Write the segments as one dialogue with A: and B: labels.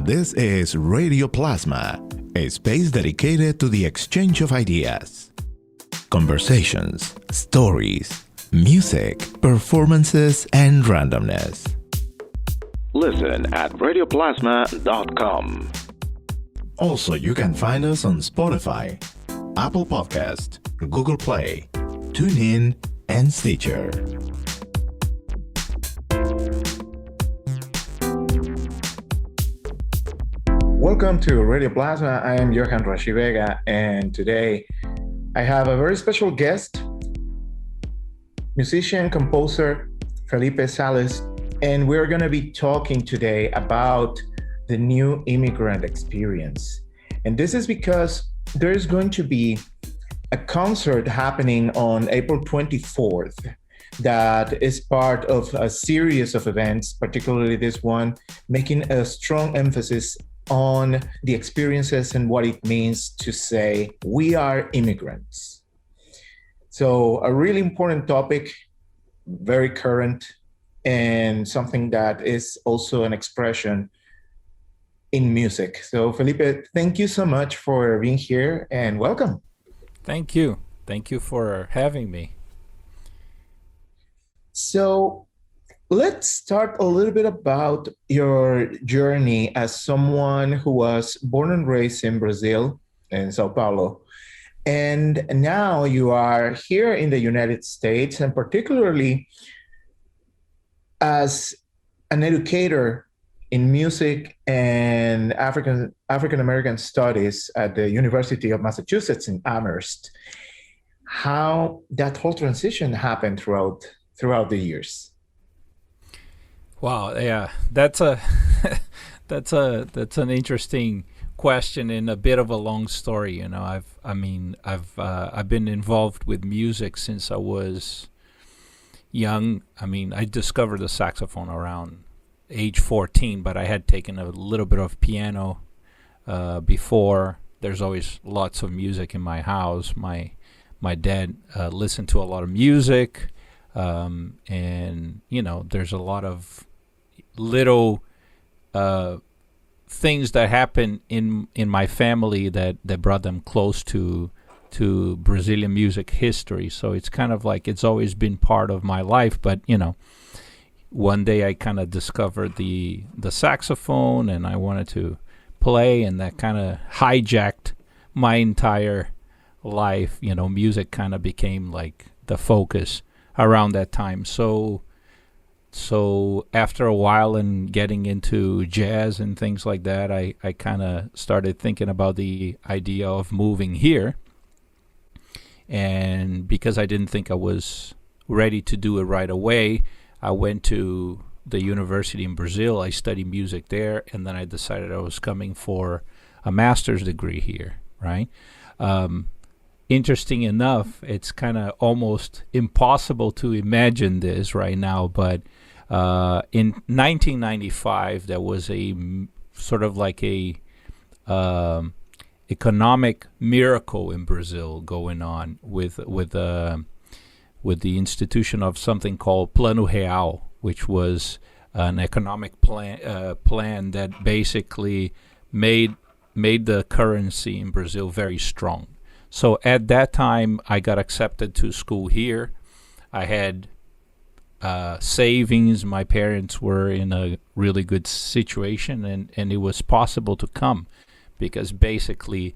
A: This is Radio Plasma, a space dedicated to the exchange of ideas. Conversations, stories, music, performances, and randomness. Listen at radioplasma.com. Also, you can find us on Spotify, Apple Podcast, Google Play, TuneIn, and Stitcher. Welcome to Radio Plasma. I am Johan Rashivega, and today I have a very special guest, musician, composer, Felipe Salles, and we're going to be talking today about the new Immigrant Experience. And this is because there is going to be a concert happening on April 24th that is part of a series of events, particularly this one, making a strong emphasis on the experiences and what it means to say we are immigrants. So a really important topic, very current, and something that is also an expression in music. So Felipe, thank you so much for being here and welcome.
B: Thank you. Thank you for having me.
A: So let's start a little bit about your journey as someone who was born and raised in Brazil, in Sao Paulo. And now you are here in the United States, and particularly as an educator in music and African American studies at the University of Massachusetts in Amherst. How that whole transition happened throughout the years.
B: Wow, yeah, that's an interesting question and a bit of a long story. You know, I've been involved with music since I was young. I mean, I discovered the saxophone around age 14, but I had taken a little bit of piano before. There's always lots of music in my house. My dad listened to a lot of music, and you know, there's a lot of little things that happen in my family that brought them close to Brazilian music history. So it's kind of like it's always been part of my life. But you know, one day I kind of discovered the saxophone, and I wanted to play, and that kind of hijacked my entire life. You know, music kind of became like the focus around that time. So after a while and getting into jazz and things like that, I kind of started thinking about the idea of moving here. And because I didn't think I was ready to do it right away, I went to the university in Brazil. I studied music there, and then I decided I was coming for a master's degree here, right? Interesting enough, it's kind of almost impossible to imagine this right now, but in 1995, there was a sort of like a economic miracle in Brazil going on with the institution of something called Plano Real, which was an economic plan that basically made the currency in Brazil very strong. So at that time, I got accepted to school here. I had savings. My parents were in a really good situation, and it was possible to come because basically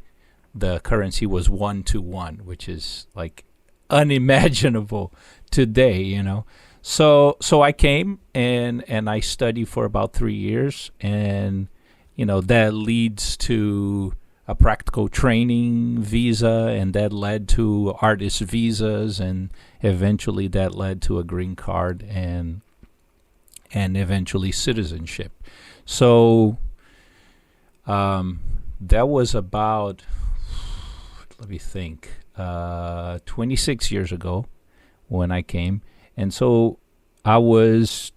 B: the currency was 1-to-1, which is like unimaginable today, you know. So I came and I studied for about 3 years, and you know, that leads to a practical training visa, and that led to artist visas, and eventually that led to a green card and eventually citizenship. So that was about, let me think, 26 years ago when I came. And so I was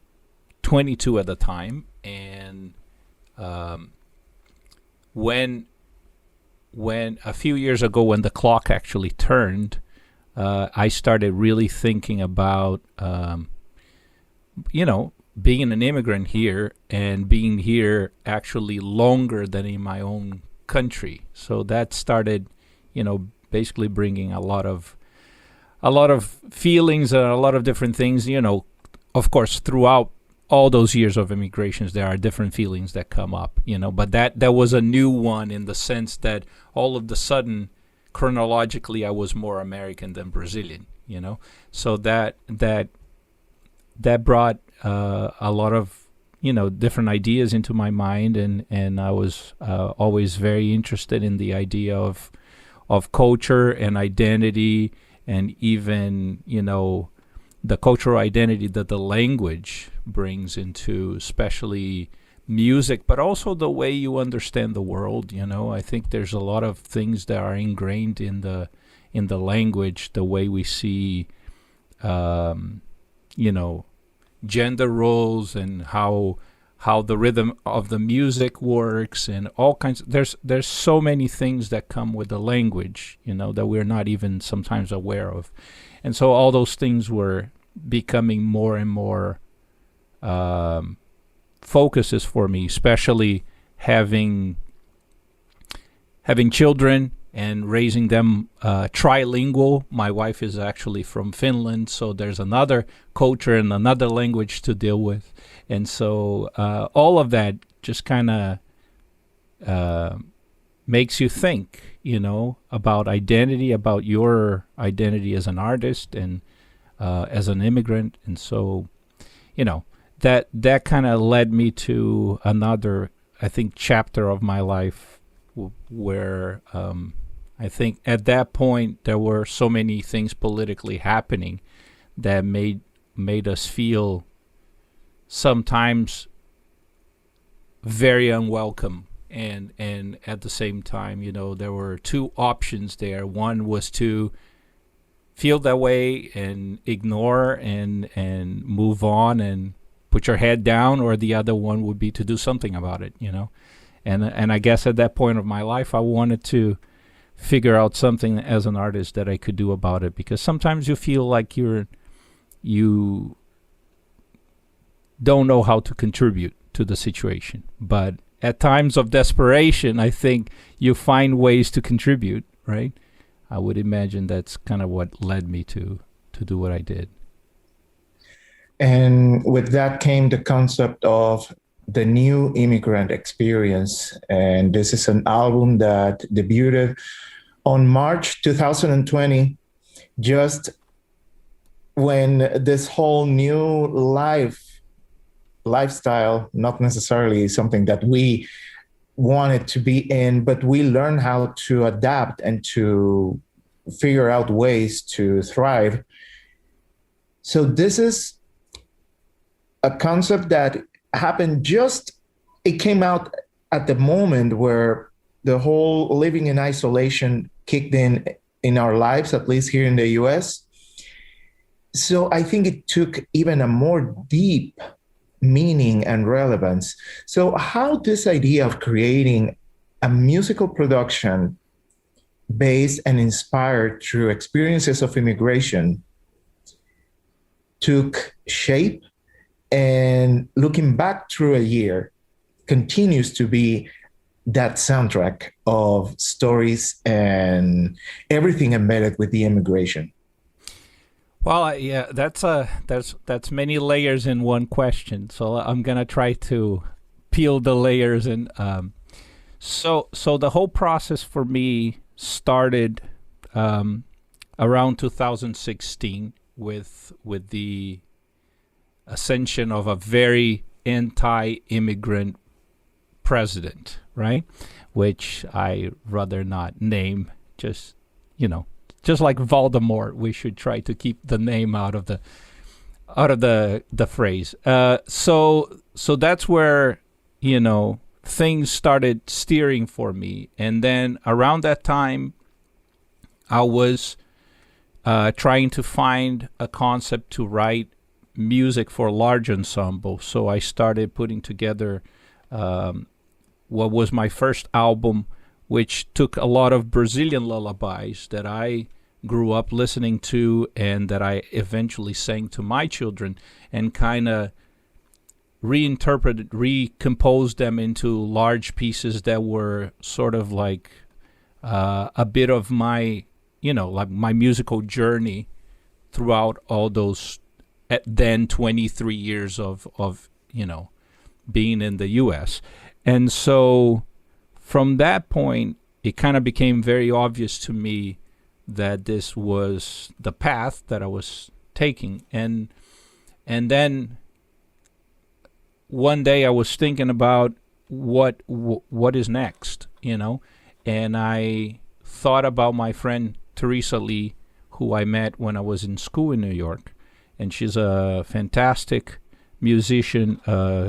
B: 22 at the time, and when a few years ago, when the clock actually turned, I started really thinking about, you know, being an immigrant here and being here actually longer than in my own country. So that started, basically bringing a lot of feelings and a lot of different things. Of course, throughout all those years of immigrations, there are different feelings that come up. But that was a new one in the sense that all of the sudden, chronologically, I was more American than Brazilian. So that brought a lot of different ideas into my mind, and I was always very interested in the idea of culture and identity, and even the cultural identity that the language brings into, especially music, but also the way you understand the world. I think there's a lot of things that are ingrained in the language, the way we see gender roles, and how the rhythm of the music works, and all kinds. There's so many things that come with the language, that we're not even sometimes aware of, and so all those things were becoming more and more focuses for me, especially having children and raising them trilingual. My wife is actually from Finland, so there's another culture and another language to deal with. And so all of that just kind of makes you think, about identity, about your identity as an artist and as an immigrant. And so, that kind of led me to another, I think, chapter of my life where I think at that point there were so many things politically happening that made us feel sometimes very unwelcome, and at the same time, there were two options there. One was to feel that way and ignore and move on and put your head down, or the other one would be to do something about it, and I guess at that point of my life I wanted to figure out something as an artist that I could do about it, because sometimes you feel like you don't know how to contribute to the situation, but at times of desperation, I think you find ways to contribute, right? I would imagine that's kind of what led me to do what I did.
A: And with that came the concept of the new Immigrant Experience. And this is an album that debuted on March 2020, just when this whole new lifestyle, not necessarily something that we wanted to be in, but we learned how to adapt and to figure out ways to thrive. So this is a concept that happened it came out at the moment where the whole living in isolation kicked in our lives, at least here in the US. So I think it took even a more deep meaning and relevance. So how this idea of creating a musical production based and inspired through experiences of immigration took shape, and looking back through a year continues to be that soundtrack of stories and everything embedded with the immigration.
B: Well, yeah, that's many layers in one question. So I'm gonna try to peel the layers, and so the whole process for me started around 2016 with the ascension of a very anti-immigrant president, right? Which I rather not name. Just like Voldemort, we should try to keep the name out of the phrase. So that's where things started steering for me, and then around that time, I was trying to find a concept to write music for large ensemble. So I started putting together what was my first album, which took a lot of Brazilian lullabies that I grew up listening to and that I eventually sang to my children, and kind of reinterpreted, recomposed them into large pieces that were sort of like a bit of my, like my musical journey throughout all those then 23 years of being in the U.S. And so from that point, it kind of became very obvious to me that this was the path that I was taking. And then one day I was thinking about what is next, and I thought about my friend Teresa Lee, who I met when I was in school in New York, and she's a fantastic musician,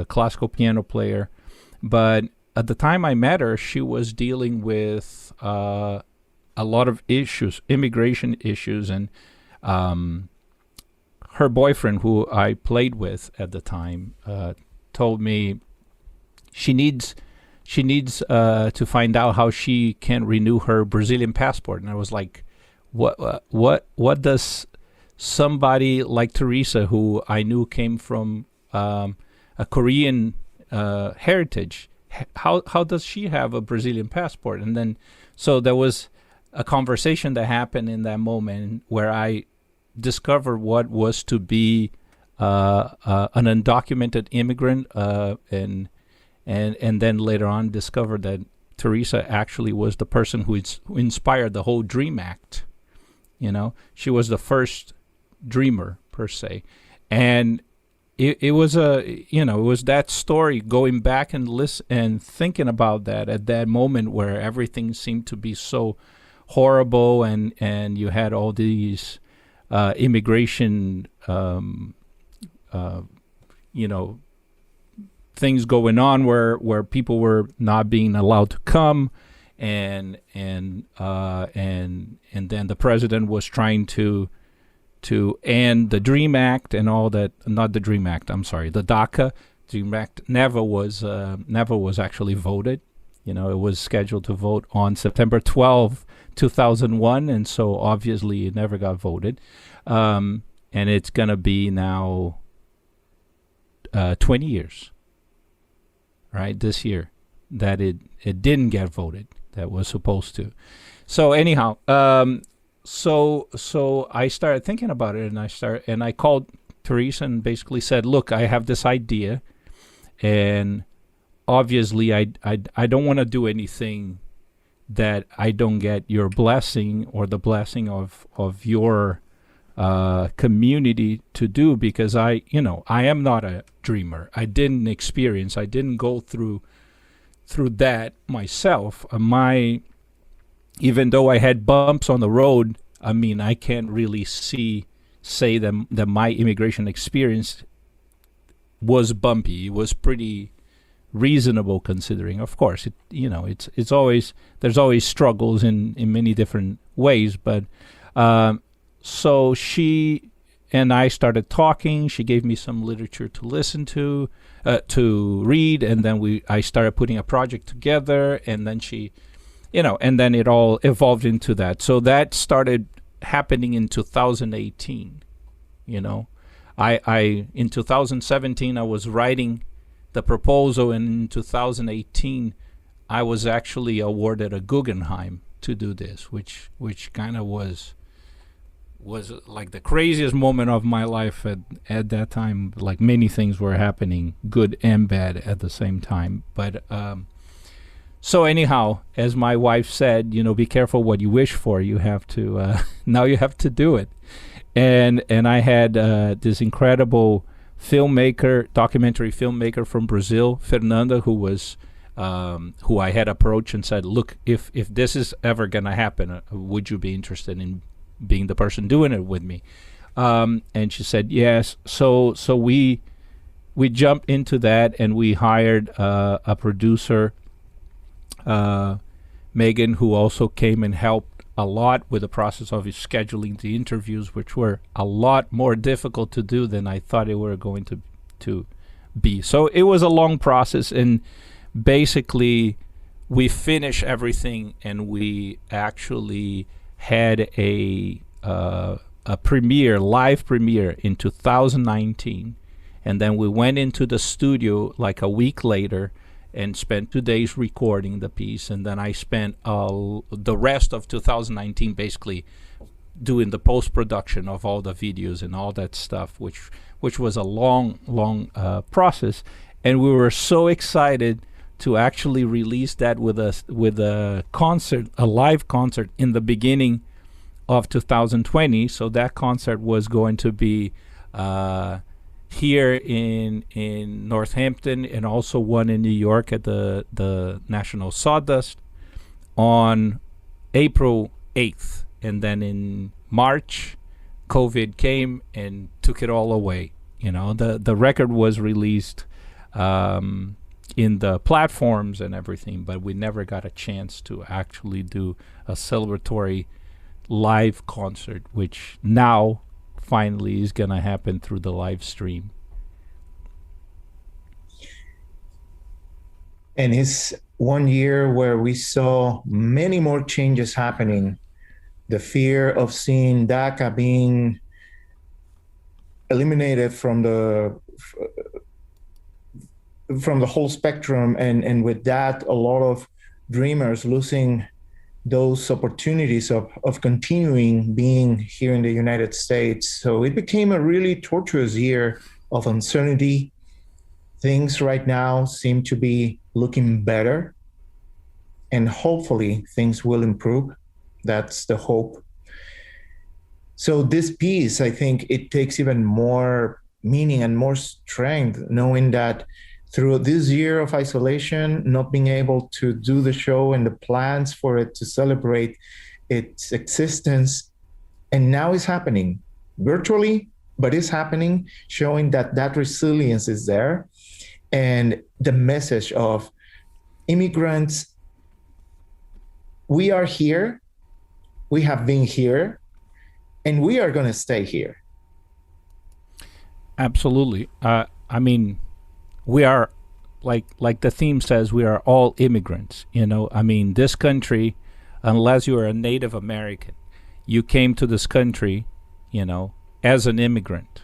B: classical piano player. But at the time I met her, she was dealing with a lot of issues, immigration issues, and her boyfriend, who I played with at the time, told me she needs to find out how she can renew her Brazilian passport. And I was like, what does somebody like Teresa, who I knew came from a Korean heritage, how does she have a Brazilian passport? And then so there was a conversation that happened in that moment where I discovered what was to be an undocumented immigrant, and then later on discovered that Teresa actually was the person who inspired the whole Dream Act. She was the first dreamer per se, and it was it was that story, going back and thinking about that at that moment where everything seemed to be so horrible, and you had all these immigration things going on where people were not being allowed to come, and then the president was trying to end the Dream Act and all that. Not the Dream Act, I'm sorry, the DACA. Dream Act never was actually voted. It was scheduled to vote on September 12th, 2001, and so obviously it never got voted. And it's going to be now 20 years, right, this year, that it didn't get voted, that was supposed to. So anyhow, so I started thinking about it, and I called Teresa and basically said, look, I have this idea, and obviously I don't want to do anything that I don't get your blessing or the blessing of your community to do, because I am not a dreamer. I didn't go through that myself. Even though I had bumps on the road, I can't really say that my immigration experience was bumpy. It was pretty reasonable, considering, of course, it's always, there's always struggles in many different ways. But so she and I started talking. She gave me some literature to listen to read, and then I started putting a project together, and then and then it all evolved into that. So that started happening in 2018. I in 2017 I was writing the proposal, and in 2018 I was actually awarded a Guggenheim to do this, which kind of was like the craziest moment of my life at that time. Like, many things were happening, good and bad at the same time. But so anyhow, as my wife said, be careful what you wish for. You have to now you have to do it. And I had this incredible documentary filmmaker from Brazil, Fernanda, who I had approached and said, look, if this is ever gonna happen, would you be interested in being the person doing it with me? And she said yes. So we jumped into that, and we hired a producer, Megan, who also came and helped a lot with the process of scheduling the interviews, which were a lot more difficult to do than I thought it were going to be. So it was a long process, and basically we finished everything, and we actually had a live premiere in 2019, And then we went into the studio like a week later and spent 2 days recording the piece. And then I spent the rest of 2019 basically doing the post-production of all the videos and all that stuff, which was a long process. And we were so excited to actually release that with a concert, a live concert in the beginning of 2020. So that concert was going to be here in Northampton, and also one in New York at the National Sawdust on April 8th. And then in March, COVID came and took it all away. The record was released in the platforms and everything, but we never got a chance to actually do a celebratory live concert, which now finally is going to happen through the live stream.
A: And it's 1 year where we saw many more changes happening. The fear of seeing DACA being eliminated from the whole spectrum, and with that, a lot of dreamers losing those opportunities of continuing being here in the United States. So it became a really tortuous year of uncertainty. Things right now seem to be looking better, and hopefully things will improve. That's the hope. So this piece, I think it takes even more meaning and more strength, knowing that through this year of isolation, not being able to do the show and the plans for it to celebrate its existence, and now it's happening virtually, but it's happening, showing that resilience is there. And the message of immigrants, we are here, we have been here, and we are going to stay here.
B: Absolutely. I mean, we are, like the theme says, we are all immigrants. This country, unless you are a Native American, you came to this country, as an immigrant.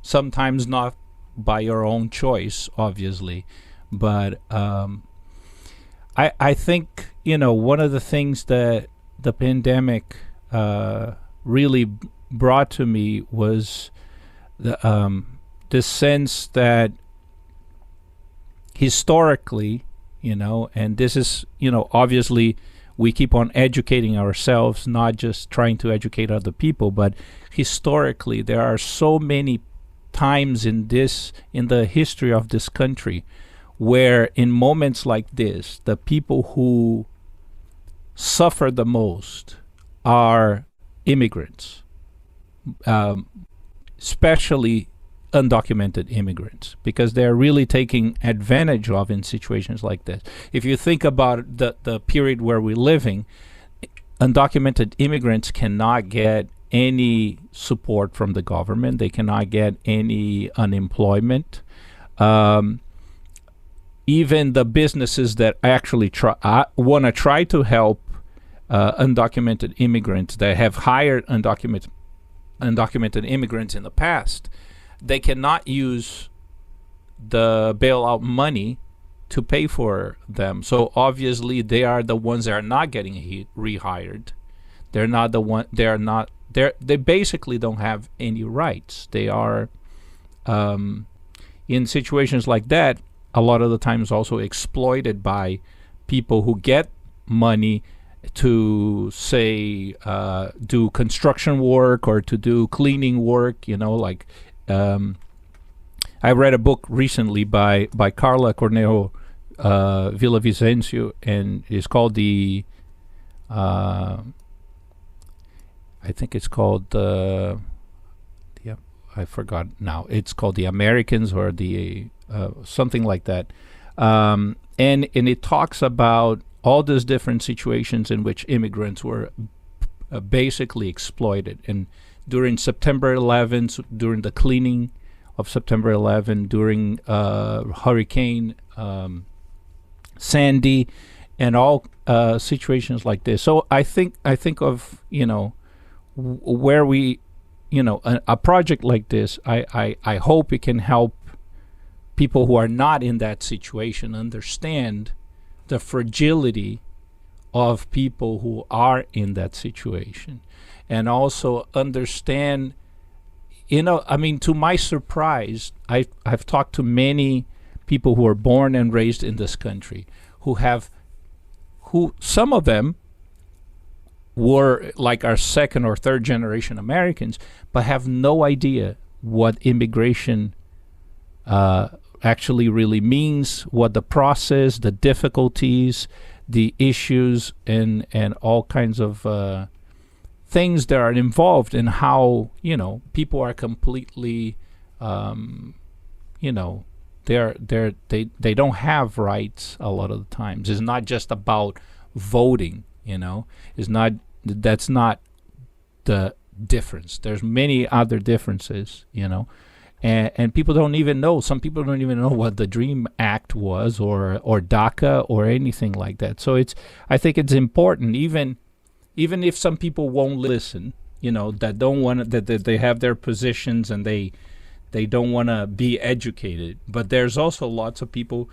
B: Sometimes not by your own choice, obviously, but I think one of the things that the pandemic really brought to me was the sense that historically, and this is, obviously we keep on educating ourselves, not just trying to educate other people, but historically there are so many times in the history of this country where in moments like this, the people who suffer the most are immigrants, especially undocumented immigrants, because they're really taking advantage of in situations like this. If you think about the period where we're living, undocumented immigrants cannot get any support from the government. They cannot get any unemployment. Even the businesses that actually want to try to help undocumented immigrants, that have hired undocumented immigrants in the past, they cannot use the bailout money to pay for them. So obviously they are the ones that are not getting rehired. They're not the one. They basically don't have any rights. They are in situations like that, a lot of the times also exploited by people who get money to say do construction work or to do cleaning work. I read a book recently by Carla Cornejo Villavicencio, and it's called I think it's called I forgot now. It's called The Americans, or the something like that. And it talks about all these different situations in which immigrants were basically exploited. And during September 11th, during the cleaning of September 11th, during Hurricane Sandy, and all situations like this. So I think of where we, a project like this. I hope it can help people who are not in that situation understand the fragility of people who are in that situation, and also understand, I mean, to my surprise, I've talked to many people who are born and raised in this country who some of them were like our second or third generation Americans, but have no idea what immigration actually really means, what the process, the difficulties, the issues, and all kinds of things that are involved in how people are completely they don't have rights a lot of the times. It's not just about voting. That's not the difference. There's many other differences. And people don't even know. Some people don't even know what the Dream Act was, or DACA, or anything like that. So I think it's important, even if some people won't listen, that don't want that they have their positions and they don't want to be educated. But there's also lots of people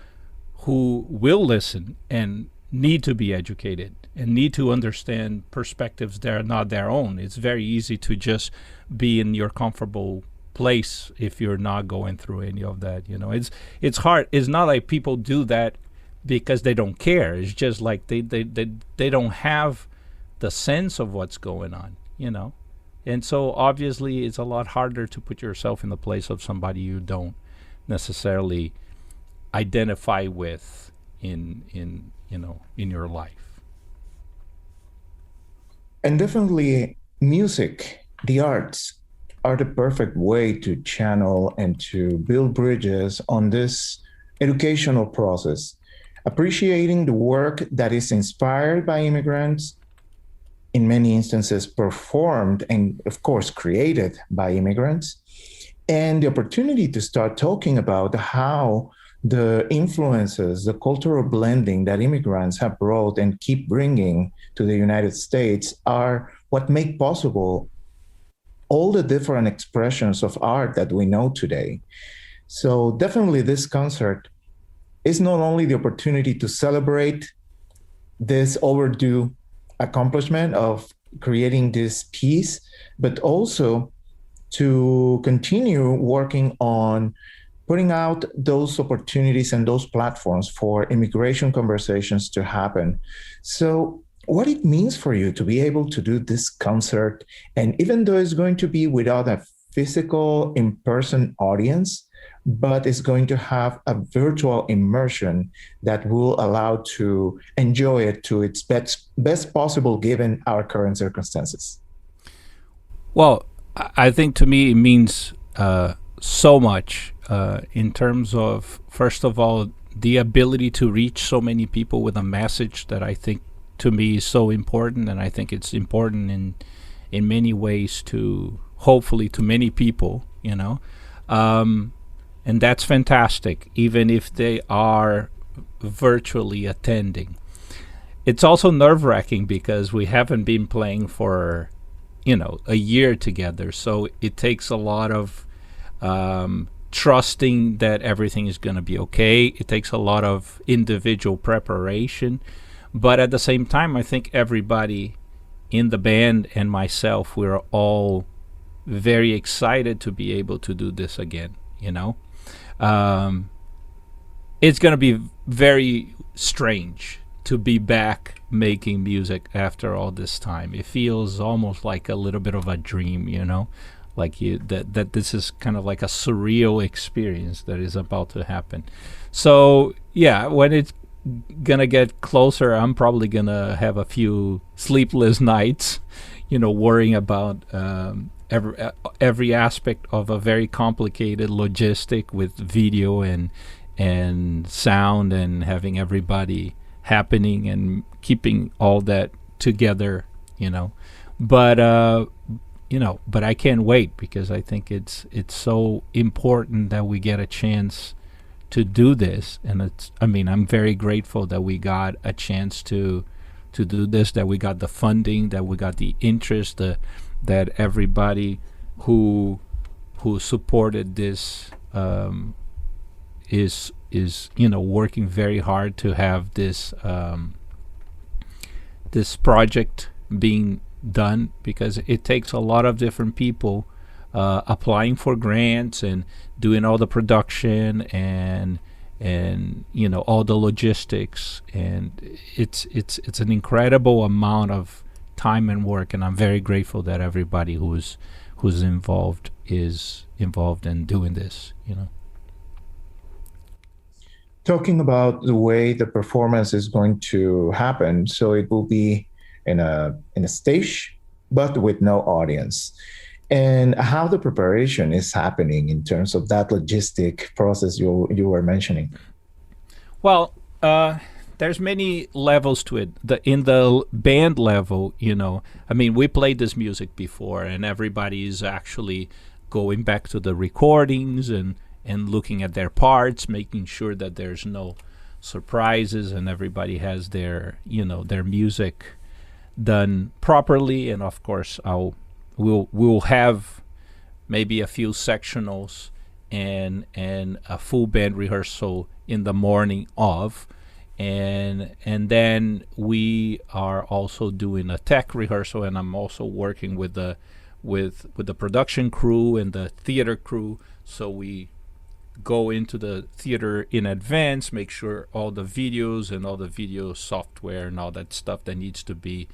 B: who will listen and need to be educated and need to understand perspectives that are not their own. It's very easy to just be in your comfortable place if you're not going through any of that. It's hard. It's not like people do that because they don't care. It's just like they don't have the sense of what's going on. And so obviously it's a lot harder to put yourself in the place of somebody you don't necessarily identify with in your life.
A: And definitely music, the arts, are the perfect way to channel and to build bridges on this educational process, appreciating the work that is inspired by immigrants, in many instances performed and, of course, created by immigrants, and the opportunity to start talking about how the influences, the cultural blending that immigrants have brought and keep bringing to the United States are what make possible all the different expressions of art that we know today. So definitely this concert is not only the opportunity to celebrate this overdue accomplishment of creating this piece, but also to continue working on putting out those opportunities and those platforms for immigration conversations to happen. So what it means for you to be able to do this concert, and even though it's going to be without a physical in-person audience, but it's going to have a virtual immersion that will allow to enjoy it to its best possible given our current circumstances.
B: Well, I think to me it means so much in terms of, first of all, the ability to reach so many people with a message that I think to me is so important, and I think it's important in many ways to, hopefully, to many people, and that's fantastic, even if they are virtually attending. It's also nerve-wracking because we haven't been playing for, a year together. So it takes a lot of trusting that everything is going to be okay. It takes a lot of individual preparation. But at the same time, I think everybody in the band and myself, we're all very excited to be able to do this again, It's going to be very strange to be back making music after all this time. It feels almost like a little bit of a dream, like that this is kind of like a surreal experience that is about to happen. So yeah, when it's gonna get closer, I'm probably gonna have a few sleepless nights, worrying about every aspect of a very complicated logistic with video and sound, and having everybody happening and keeping all that together, but but I can't wait, because I think it's so important that we get a chance to do this. And I'm very grateful that we got a chance to do this, that we got the funding, that we got the interest, that everybody who supported this is working very hard to have this project being done, because it takes a lot of different people applying for grants and doing all the production and all the logistics, and it's an incredible amount of time and work, and I'm very grateful that everybody who's involved is involved in doing this.
A: Talking about the way the performance is going to happen, so it will be in a stage, but with no audience, and how the preparation is happening in terms of that logistic process you were mentioning.
B: Well, there's many levels to it. In the band level, I mean, we played this music before, and everybody is actually going back to the recordings and looking at their parts, making sure that there's no surprises, and everybody has their music done properly. And of course, we'll have maybe a few sectionals and a full band rehearsal in the morning of, and then we are also doing a tech rehearsal, and I'm also working with the production crew and the theater crew. So we go into the theater in advance, make sure all the videos and all the video software and all that stuff that needs to be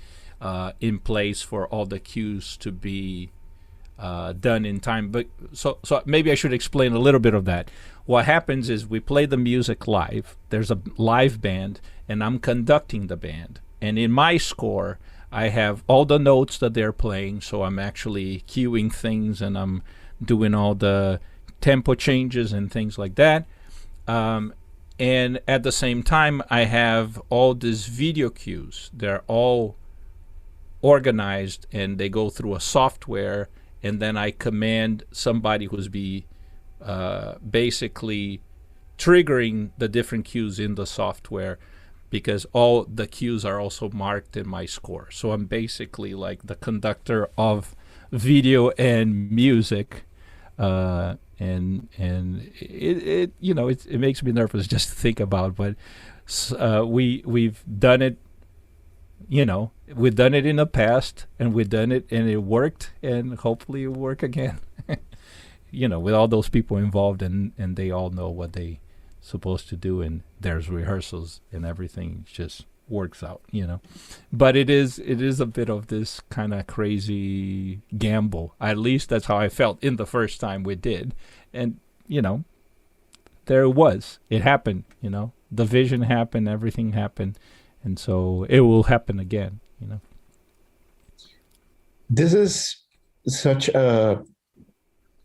B: in place for all the cues to be done in time. But so maybe I should explain a little bit of that. What happens is we play the music live. There's a live band, and I'm conducting the band. And in my score, I have all the notes that they're playing, so I'm actually cueing things, and I'm doing all the tempo changes and things like that. And at the same time, I have all these video cues. They're all organized, and they go through a software, and then I command somebody who's basically triggering the different cues in the software, because all the cues are also marked in my score. So I'm basically like the conductor of video and music, and it makes me nervous just to think about. But we've done it. We've done it in the past, and we've done it, and it worked, and hopefully it will work again. With all those people involved, and they all know what they supposed to do, and there's rehearsals, and everything just works out. But it is a bit of this kind of crazy gamble. At least that's how I felt in the first time we did, and there it was. It happened. The vision happened. Everything happened. And so it will happen again,
A: This is such a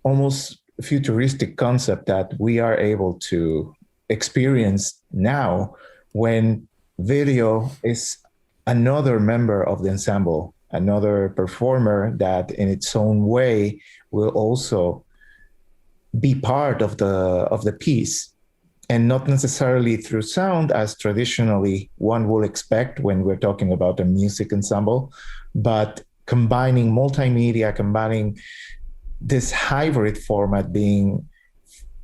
A: almost futuristic concept that we are able to experience now, when video is another member of the ensemble, another performer that in its own way will also be part of the piece. And not necessarily through sound, as traditionally one will expect when we're talking about a music ensemble, but combining multimedia, combining this hybrid format, being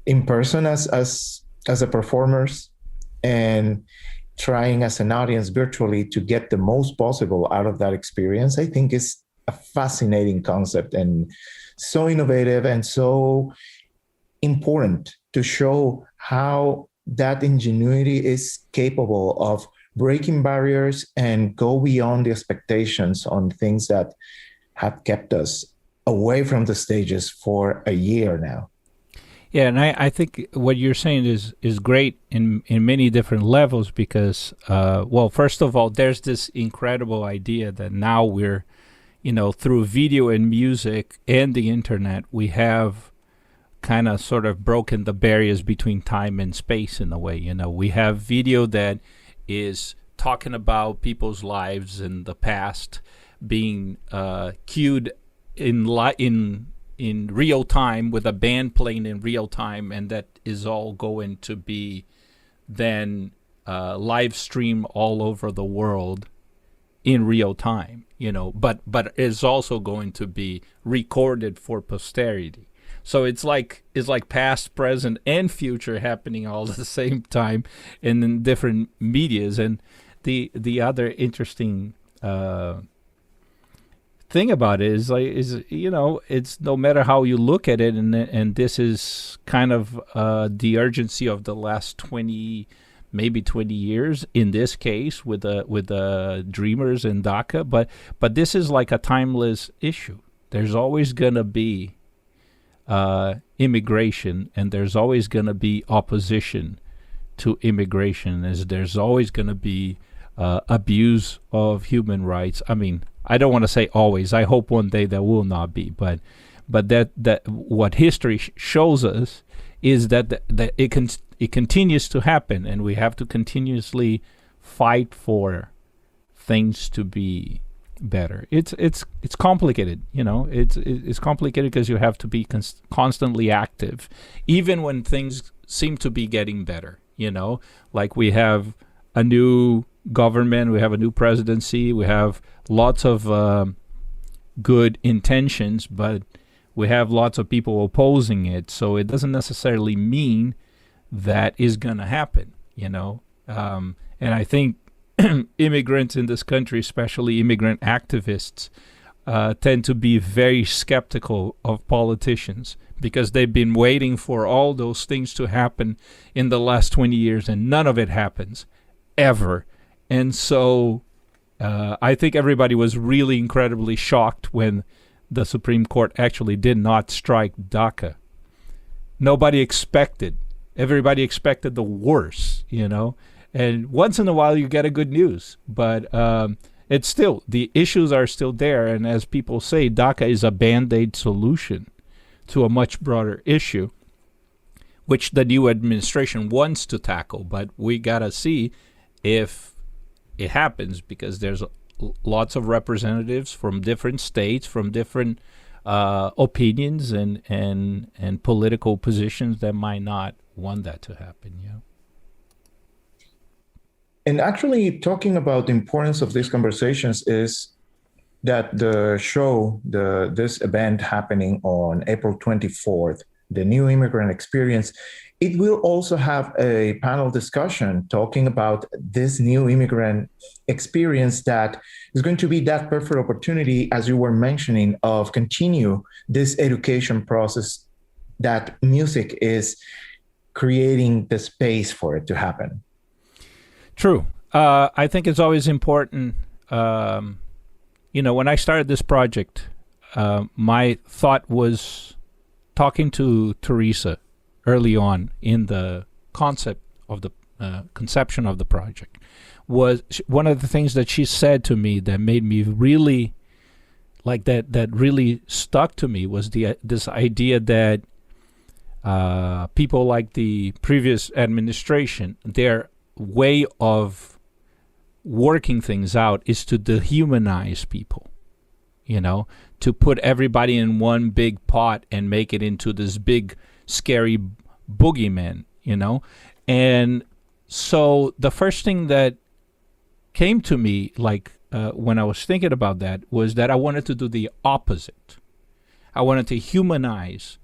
A: in person as a performers, and trying as an audience virtually to get the most possible out of that experience, I think is a fascinating concept, and so innovative and so important to show how that ingenuity is capable of breaking barriers and go beyond the expectations on things that have kept us away from the stages for a year now.
B: Yeah, and I think what you're saying is great in many different levels, because, first of all, there's this incredible idea that now we're, through video and music and the internet, we have kind of sort of broken the barriers between time and space in a way. We have video that is talking about people's lives in the past being cued in real time, with a band playing in real time, and that is all going to be then live stream all over the world in real time, but is also going to be recorded for posterity. So it's like past, present, and future happening all at the same time in different medias. And the other interesting thing about it is it's no matter how you look at it, and this is kind of the urgency of the last 20 years in this case with the dreamers in DACA, but this is like a timeless issue. There's always gonna be immigration, and there's always gonna be opposition to immigration, as there's always gonna be abuse of human rights. I mean, I don't want to say always. I hope one day there will not be, but that what history shows us is that it continues to happen, and we have to continuously fight for things to be better. It's complicated, It's complicated because you have to be constantly active, even when things seem to be getting better. Like we have a new government, we have a new presidency, we have lots of good intentions, but we have lots of people opposing it. So it doesn't necessarily mean that is going to happen, And I think immigrants in this country, especially immigrant activists, tend to be very skeptical of politicians because they've been waiting for all those things to happen in the last 20 years, and none of it happens ever. And so I think everybody was really incredibly shocked when the Supreme Court actually did not strike DACA. Nobody expected. Everybody expected the worst, And once in a while you get a good news. But it's still, the issues are still there. And as people say, DACA is a Band-Aid solution to a much broader issue, which the new administration wants to tackle. But we got to see if it happens, because there's lots of representatives from different states, from different opinions and political positions that might not want that to happen.
A: And actually, talking about the importance of these conversations is that the show, this event happening on April 24th, the New Immigrant Experience, it will also have a panel discussion talking about this new immigrant experience that is going to be that perfect opportunity, as you were mentioning, of continue this education process that music is creating the space for it to happen.
B: True. I think it's always important. When I started this project, my thought was talking to Teresa early on in the conception of the project. Was one of the things that she said to me that made me really like that really stuck to me was this idea that people like the previous administration, their way of working things out is to dehumanize people, to put everybody in one big pot and make it into this big scary boogeyman, And so the first thing that came to me, when I was thinking about that, was that I wanted to do the opposite. I wanted to humanize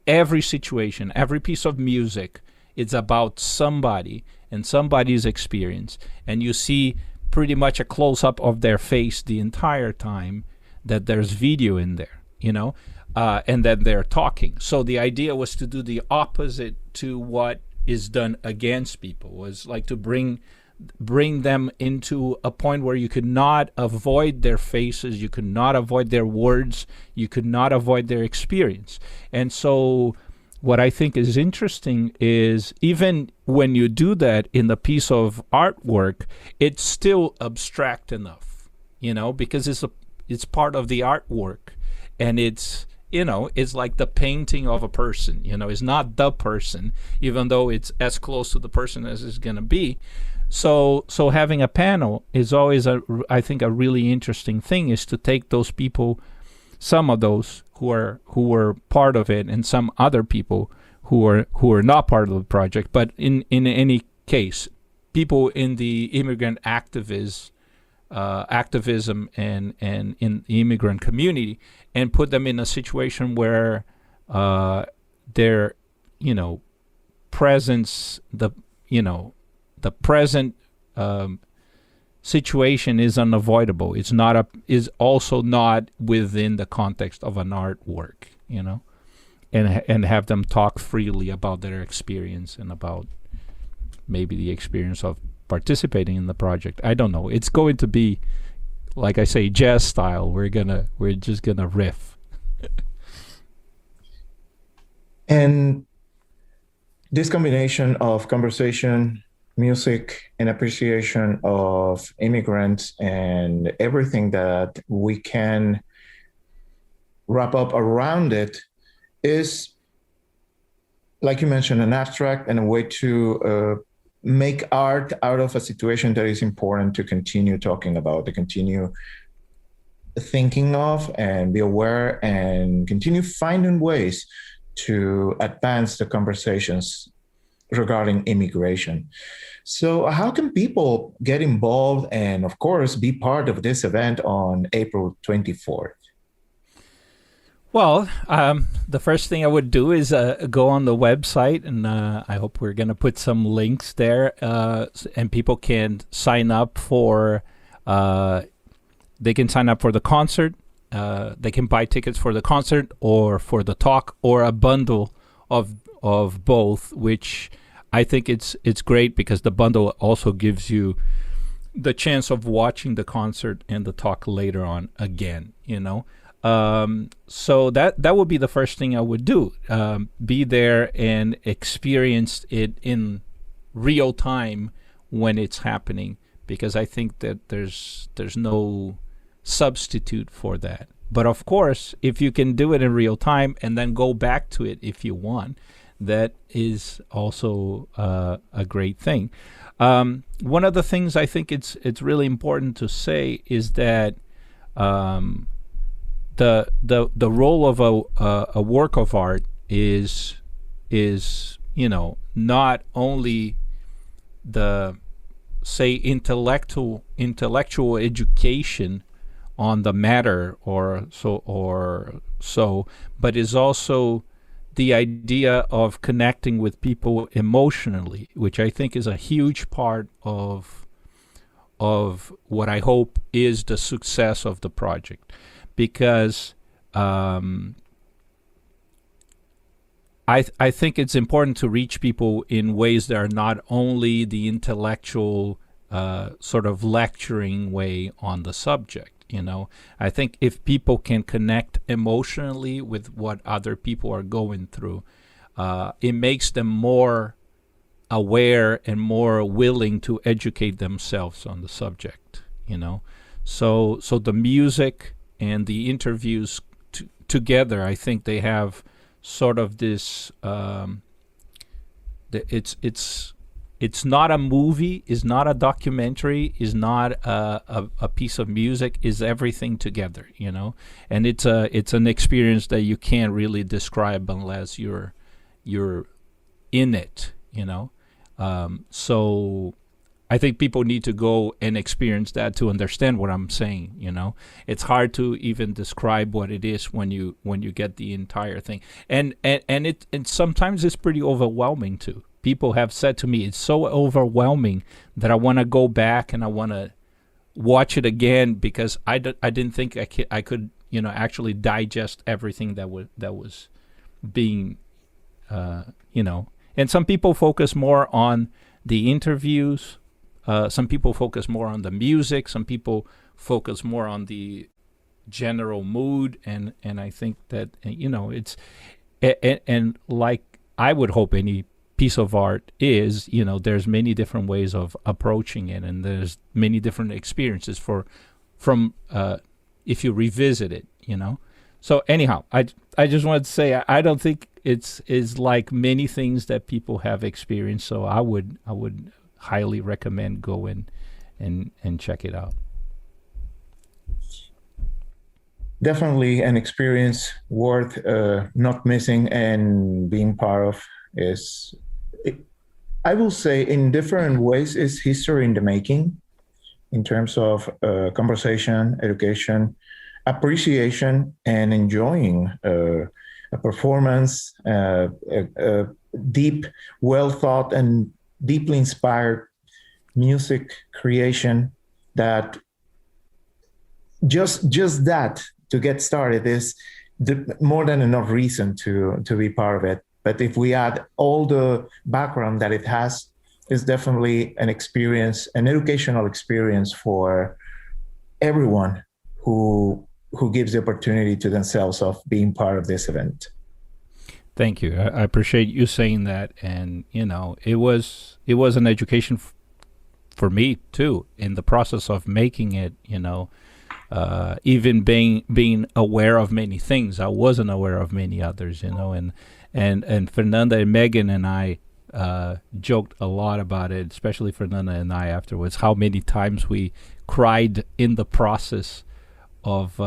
B: every situation, every piece of music. It's about somebody and somebody's experience. And you see pretty much a close-up of their face the entire time that there's video in there, and that they're talking. So the idea was to do the opposite to what is done against people, was like to bring them into a point where you could not avoid their faces, you could not avoid their words, you could not avoid their experience. And so what I think is interesting is even when you do that in the piece of artwork, it's still abstract enough, because it's part of the artwork, and it's like the painting of a person. It's not the person, even though it's as close to the person as it's going to be. So having a panel is always, I think, a really interesting thing, is to take those people, some of those who were part of it, and some other people who are not part of the project. But in any case, people in the immigrant activism and in the immigrant community, and put them in a situation where their, presence, the present situation is unavoidable. It's not is also not within the context of an artwork, and have them talk freely about their experience and about maybe the experience of participating in the project. I don't know. It's going to be, like I say, jazz style. We're just gonna riff.
A: And this combination of conversation, music, and appreciation of immigrants and everything that we can wrap up around it is, like you mentioned, an abstract and a way to make art out of a situation that is important to continue talking about, to continue thinking of and be aware and continue finding ways to advance the conversations regarding immigration. So how can people get involved and, of course, be part of this event on April 24th?
B: Well, the first thing I would do is go on the website, and I hope we're going to put some links there, and people can sign up for, they can sign up for the concert. They can buy tickets for the concert or for the talk or a bundle of both, which I think it's great because the bundle also gives you the chance of watching the concert and the talk later on again, So that would be the first thing I would do. Be there and experience it in real time when it's happening, because I think that there's no substitute for that. But of course, if you can do it in real time and then go back to it if you want, that is also a great thing. One of the things I think it's really important to say is that the role of a work of art is not only the, say, intellectual education on the matter or so, but is also the idea of connecting with people emotionally, which I think is a huge part of what I hope is the success of the project. Because I think it's important to reach people in ways that are not only the intellectual sort of lecturing way on the subject. I think if people can connect emotionally with what other people are going through, it makes them more aware and more willing to educate themselves on the subject. So the music and the interviews together, I think they have sort of this. It's not a movie, it's not a documentary, it's not a piece of music, it's everything together, And it's an experience that you can't really describe unless you're in it, So I think people need to go and experience that to understand what I'm saying, It's hard to even describe what it is when you get the entire thing. And sometimes it's pretty overwhelming too. People have said to me, it's so overwhelming that I want to go back and I want to watch it again because I didn't think I could actually digest everything that was being, And some people focus more on the interviews. Some people focus more on the music. Some people focus more on the general mood. And I think that, it's, and like I would hope any piece of art is, there's many different ways of approaching it, and there's many different experiences from if you revisit it, So anyhow, I just wanted to say I don't think it's like many things that people have experienced. So I would highly recommend going and check it out.
A: Definitely an experience worth not missing and being part of. I will say in different ways is history in the making in terms of conversation, education, appreciation, and enjoying a performance, a deep, well thought, and deeply inspired music creation that just that to get started is more than enough reason to be part of it. But if we add all the background that it has, it's definitely an experience, an educational experience for everyone who gives the opportunity to themselves of being part of this event.
B: Thank you. I appreciate you saying that. And, you know, it was an education for me too, in the process of making it, you know, even being aware of many things. I wasn't aware of many others, you know, and Fernanda and Megan and I joked a lot about it, especially Fernanda and I afterwards, how many times we cried in the process of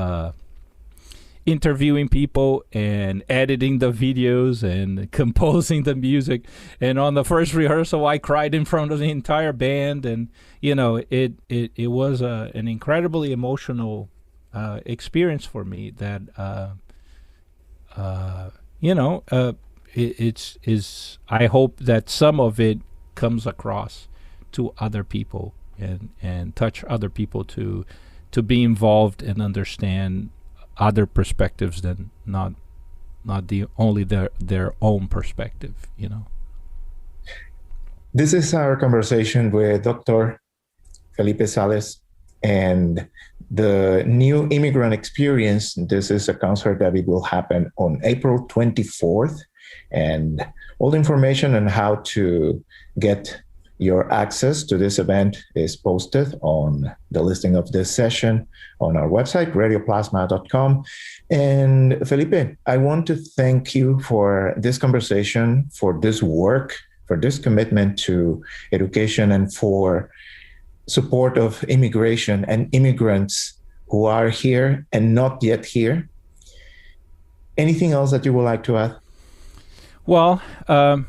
B: interviewing people and editing the videos and composing the music. And on the first rehearsal, I cried in front of the entire band. And, you know, it was an incredibly emotional experience for me that, you know, I hope that some of it comes across to other people and touch other people to be involved and understand other perspectives than not only their own perspective, you know.
A: This is our conversation with Dr. Felipe Salles and the new Immigrant Experience. This is a concert that it will happen on April 24th, and all the information on how to get your access to this event is posted on the listing of this session on our website, radioplasma.com. And Felipe, I want to thank you for this conversation, for this work, for this commitment to education, and for support of immigration and immigrants who are here and not yet here. Anything else that you would like to add?
B: Well,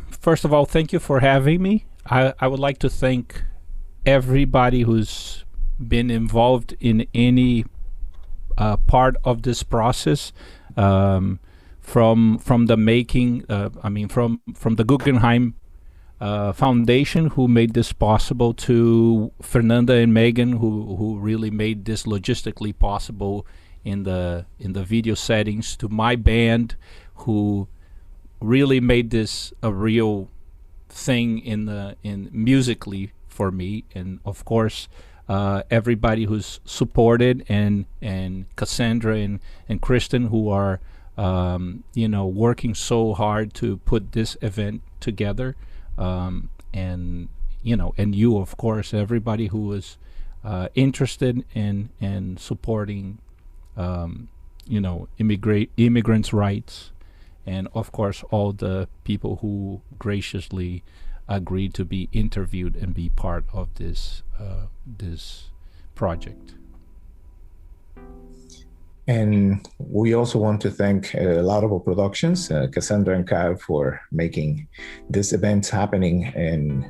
B: first of all, thank you for having me. I would like to thank everybody who's been involved in any part of this process, from the making. From the Guggenheim Foundation, who made this possible, to Fernanda and Megan, who really made this logistically possible in the video settings, to my band, who really made this a real thing in musically for me, and of course everybody who's supported, and Cassandra and Kristen, who are you know, working so hard to put this event together, and you know, and you, of course, everybody who was interested in supporting you know, immigrants' rights. And of course, all the people who graciously agreed to be interviewed and be part of this project.
A: And we also want to thank Laudable Productions, Cassandra and Kyle, for making this event happening and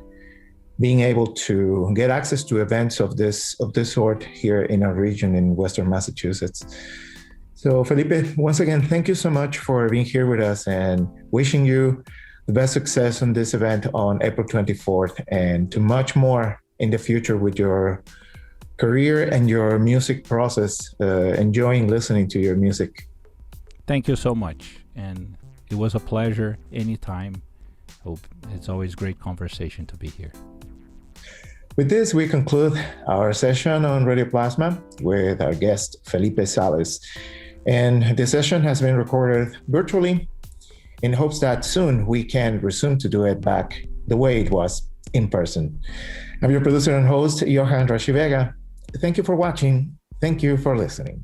A: being able to get access to events of this sort here in our region in Western Massachusetts. So Felipe, once again, thank you so much for being here with us, and wishing you the best success on this event on April 24th, and to much more in the future with your career and your music process, enjoying listening to your music.
B: Thank you so much. And it was a pleasure anytime. Hope it's always great conversation to be here.
A: With this, we conclude our session on Radio Plasma with our guest, Felipe Salles. And the session has been recorded virtually in hopes that soon we can resume to do it back the way it was in person. I'm your producer and host, Johan Rashi Vega. Thank you for watching. Thank you for listening.